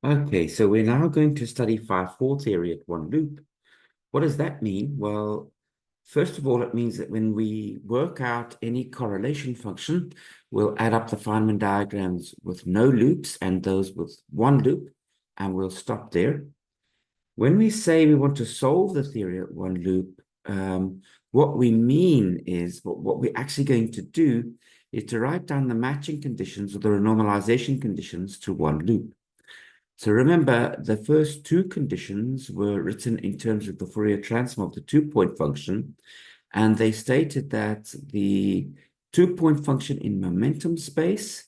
Okay, so we're now going to study phi-4 theory at one loop. What does that mean? Well, first of all, it means that when we work out any correlation function, we'll add up the Feynman diagrams with no loops and those with one loop, and we'll stop there. When we say we want to solve the theory at one loop, what we mean is, what we're actually going to do is to write down the matching conditions or the renormalization conditions to one loop. So remember, the first two conditions were written in terms of the Fourier transform of the two-point function, and they stated that the two-point function in momentum space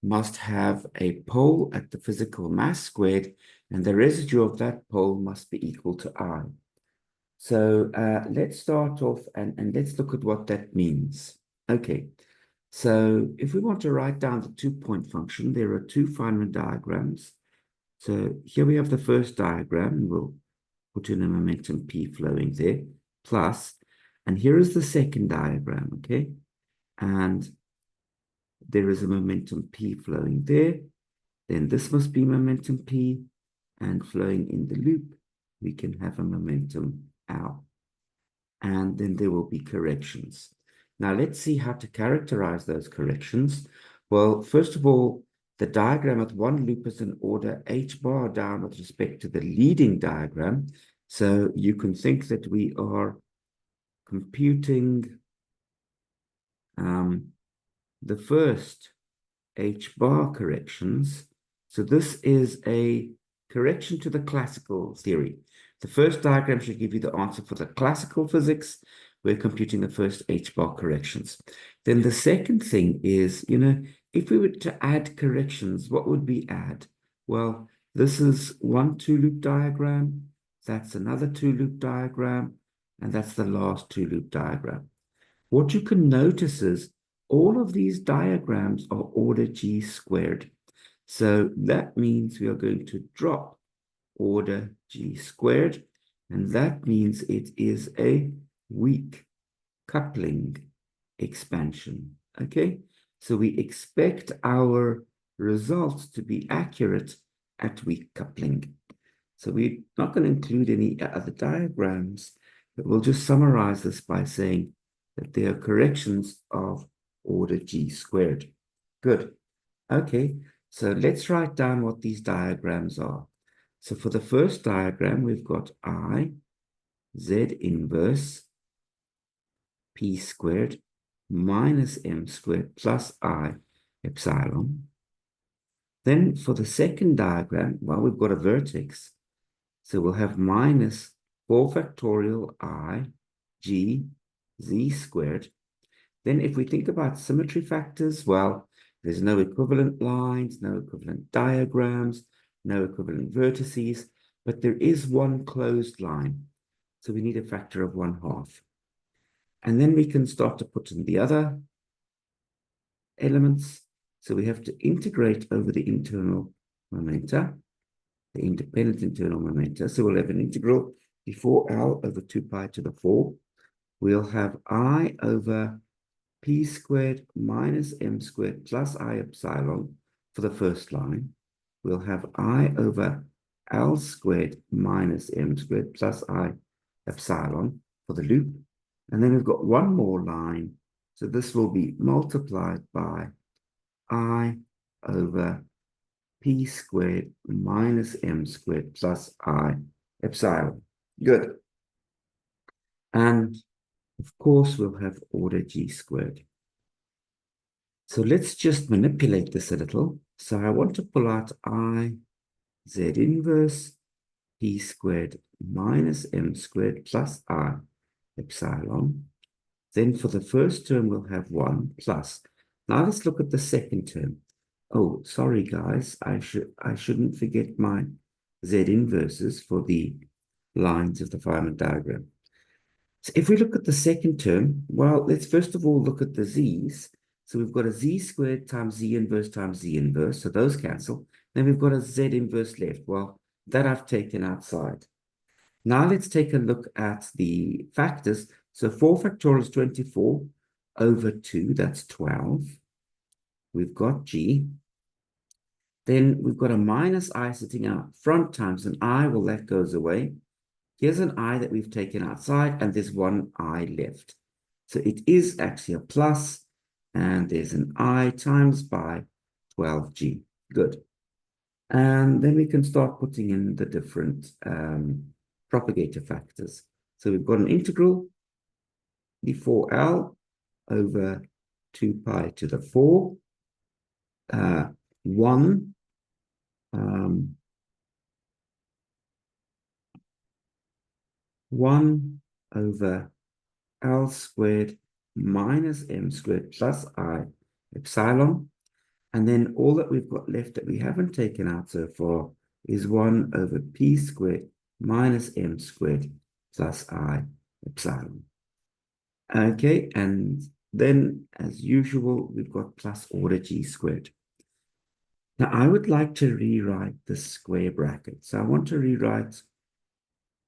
must have a pole at the physical mass squared, and the residue of that pole must be equal to I. So let's start off and let's look at what that means. Okay, so if we want to write down the two-point function, there are two Feynman diagrams. So here we have the first diagram. We'll put in a momentum P flowing there, plus, and here is the second diagram, okay? And there is a momentum P flowing there. Then this must be momentum P, and flowing in the loop, we can have a momentum L. And then there will be corrections. Now let's see how to characterize those corrections. Well, first of all, the diagram at one loop is in order h bar down with respect to the leading diagram. So you can think that we are computing the first h bar corrections. So this is a correction to the classical theory. The first diagram should give you the answer for the classical physics. We're computing the first h bar corrections. Then the second thing is, if we were to add corrections, what would we add? Well, this is one two-loop diagram, that's another two-loop diagram, and that's the last two-loop diagram. What you can notice is all of these diagrams are order g squared. So that means we are going to drop order g squared, and that means it is a weak coupling expansion. Okay, so we expect our results to be accurate at weak coupling. So we're not going to include any other diagrams, but we'll just summarize this by saying that they are corrections of order g squared. Good. Okay, so let's write down what these diagrams are. So for the first diagram, we've got I, Z inverse, P squared, minus M squared plus I epsilon. Then for the second diagram, well, we've got a vertex. So we'll have minus 4 factorial I, G, Z squared. Then if we think about symmetry factors, well, there's no equivalent lines, no equivalent diagrams, no equivalent vertices, but there is one closed line. So we need a factor of 1/2. And then we can start to put in the other elements. So we have to integrate over the internal momenta, the independent internal momenta. So we'll have an integral before L over 2 pi to the 4. We'll have I over P squared minus M squared plus I epsilon for the first line. We'll have I over L squared minus M squared plus I epsilon for the loop. And then we've got one more line. So this will be multiplied by I over P squared minus M squared plus I epsilon. Good. And of course, we'll have order g squared. So let's just manipulate this a little. So I want to pull out I z inverse P squared minus M squared plus I epsilon. Then for the first term, we'll have 1 plus. Now let's look at the second term. Oh, sorry, guys. I shouldn't forget my z inverses for the lines of the Feynman diagram. So if we look at the second term, well, let's first of all look at the z's. So we've got a z squared times z inverse times z inverse. So those cancel. Then we've got a z inverse left. Well, that I've taken outside. Now let's take a look at the factors. So 4 factorial is 24 over 2. That's 12. We've got g. Then we've got a minus I sitting out front times an I. Well, that goes away. Here's an I that we've taken outside, and there's one I left. So it is actually a plus, and there's an I times by 12g. Good. And then we can start putting in the different propagator factors. So we've got an integral, d4L over 2 pi to the 4, 1 1 over L squared minus m squared plus I epsilon. And then all that we've got left that we haven't taken out so far is 1 over p squared minus m squared plus I epsilon. Okay, and then as usual, we've got plus order g squared. Now I would like to rewrite the square bracket. So I want to rewrite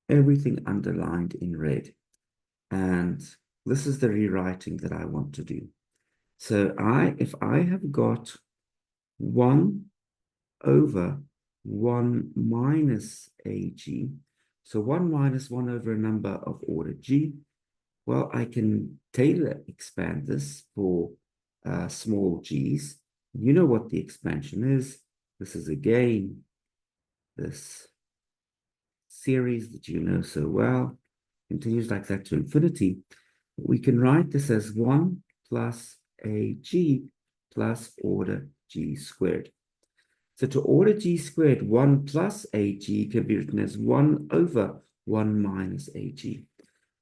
everything underlined in red. And this is the rewriting that I want to do. So if I have got 1 over 1 minus ag, so 1 minus 1 over a number of order g, well, I can Taylor expand this for small g's. You know what the expansion is. This is again this series that you know so well, continues like that to infinity. We can write this as 1 plus ag plus order g squared. So to order g squared, 1 plus ag can be written as 1 over 1 minus ag.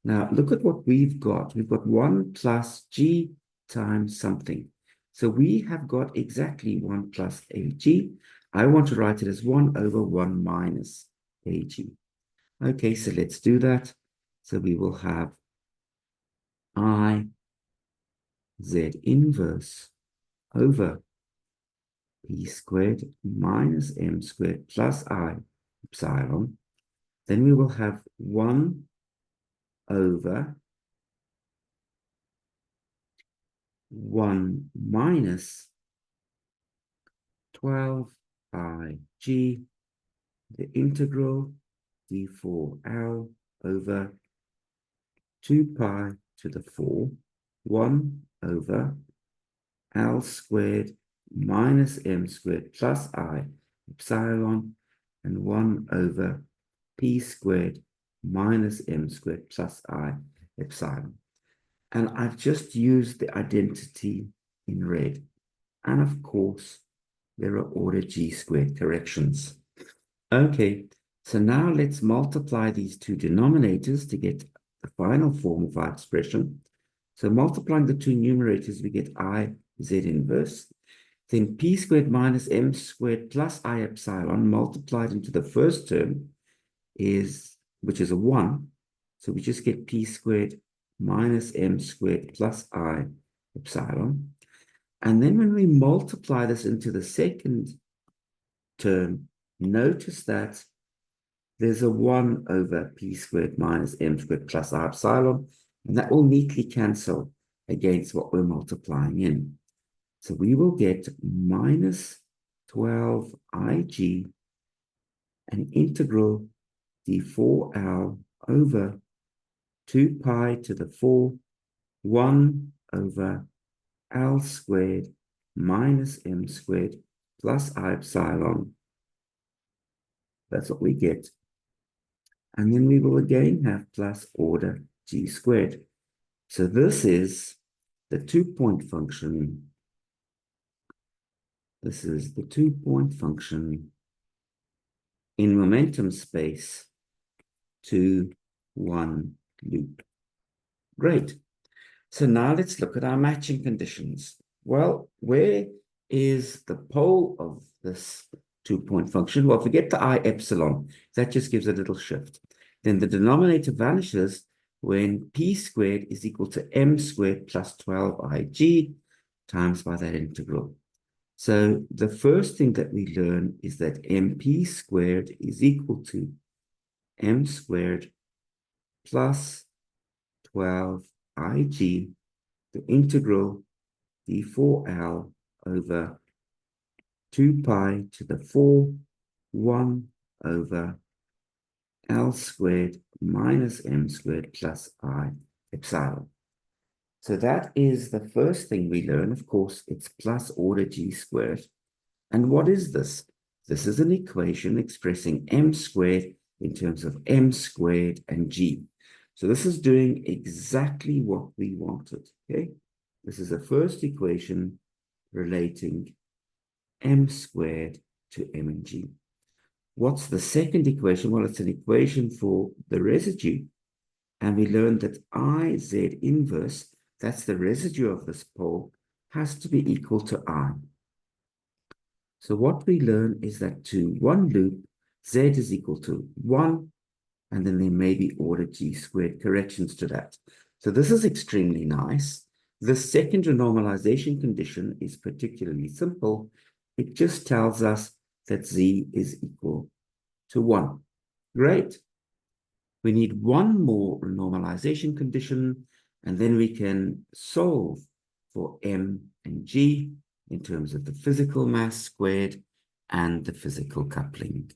Now, look at what we've got. We've got 1 plus g times something. So we have got exactly 1 plus ag. I want to write it as 1 over 1 minus ag. Okay, so let's do that. So we will have I z inverse over p squared minus m squared plus I epsilon. Then we will have 1 over 1 minus 12ig, the integral d4L over 2 pi to the 4, 1 over L squared minus m squared plus I epsilon, and 1 over p squared minus m squared plus I epsilon. And I've just used the identity in red. And of course, there are order g squared corrections. Okay, so now let's multiply these two denominators to get the final form of our expression. So multiplying the two numerators, we get I z inverse. Then p squared minus m squared plus I epsilon multiplied into the first term which is a 1. So we just get p squared minus m squared plus I epsilon. And then when we multiply this into the second term, notice that there's a 1 over p squared minus m squared plus I epsilon, and that will neatly cancel against what we're multiplying in. So we will get minus 12ig, an integral d4L over 2 pi to the 4, 1 over L squared minus m squared plus I epsilon. That's what we get. And then we will again have plus order g squared. So this is the 2-point function. This is the 2-point function in momentum space 2, 1 loop. Great. So now let's look at our matching conditions. Well, where is the pole of this 2-point function? Well, forget the I epsilon. That just gives a little shift. Then the denominator vanishes when p squared is equal to m squared plus 12ig times by that integral. So the first thing that we learn is that mp squared is equal to m squared plus 12ig, the integral d4L over 2 pi to the 4, 1 over L squared minus M squared plus I epsilon. So that is the first thing we learn. Of course, it's plus order G squared. And what is this? This is an equation expressing M squared in terms of M squared and G. So this is doing exactly what we wanted, okay? This is the first equation relating M squared to M and G. What's the second equation? Well, it's an equation for the residue. And we learned that IZ inverse, that's the residue of this pole, has to be equal to I. So what we learn is that to one loop, Z is equal to 1, and then there may be order G squared corrections to that. So this is extremely nice. The second renormalization condition is particularly simple. It just tells us that Z is equal to 1. Great. We need one more renormalization condition, and then we can solve for M and G in terms of the physical mass squared and the physical coupling.